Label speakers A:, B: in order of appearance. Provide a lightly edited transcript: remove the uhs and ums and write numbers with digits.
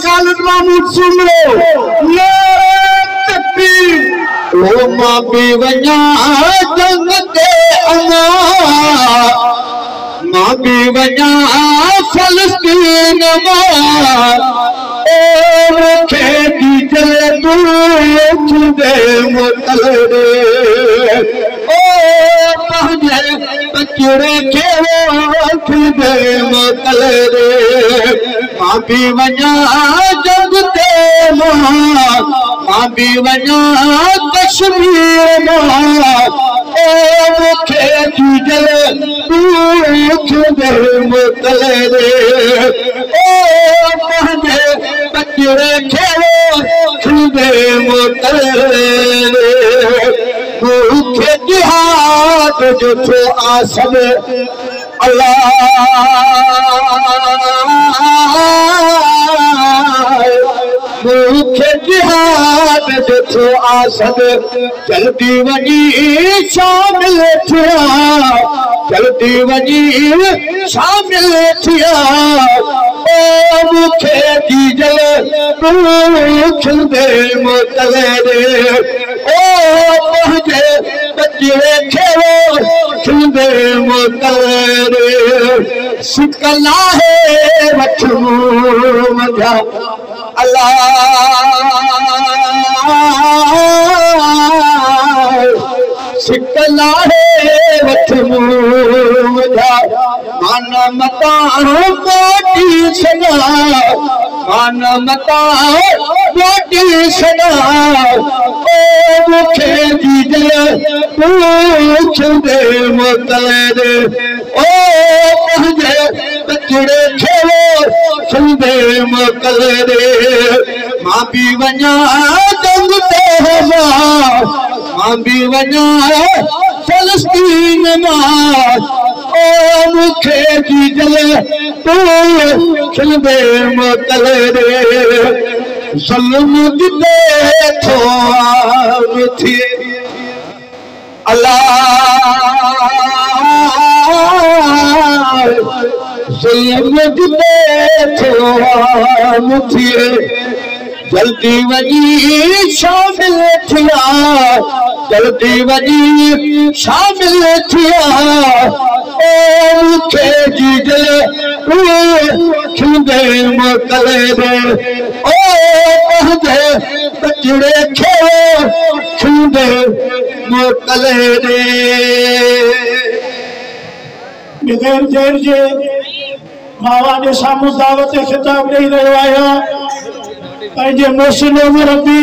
A: खालिद महमूद सुन लो नारे तकबीर ओ मां भी वञा जंग ते अमा मां भी वञा फलस्तीन मां ओ मूंखे डीजल तू छुंदे मुतलरे ओ पंहिंजे बचड़े खे छुंदे मुतलरे मां भी वञा जंग ते मां भी वञा कश्मीर मां ओ मूंखे डीजल तू छुंदे मुतलरे ओ पंहिंजे बचड़े खे छुंदे मुतलरे मूंखे जिहाद जो थो आसम अल्लाह मूंखे जिहाद जो थो आसम जल्दी वञी शामिल थिया जल्दी वञी शामिल थिया ओ मूंखे डीजल तू छुंदे मुतलरे ओ पंहिंजे बचड़े खे छुंदे मुतलरे सिकल आहे वठ मुंहिंजा अल्लाह सिकल आहे वठ मुंहिंजा मान मता मोटी छॾा मान मता मोटी छॾा ओ मूंखे डीजल तू छुंदे मुतलरे ओ पंहिंजे बचड़े खे छुंदे मुतलरे मां भी वञा जंग ते मां भी वञा फलस्तीन मां ओ मूंखे डीजल तू छुंदे मुतलरे ज़ुल्म जिते थो आम थिए अल्लाह ज़ुल्म जिते थो आम थिए जल्दी वञी शामिल थिया जल्दी वञी शामिल थिया ओ मूंखे डीजल तू छुंदे मुतलरे ओ पंहिंजे बचड़े खे छुंदे मुतलरे
B: बग़ैर देर जे मावा जे साम्हूं दावत खिताब ॾेई रहियो आहियां पंहिंजे मोहसिन मुरब्बी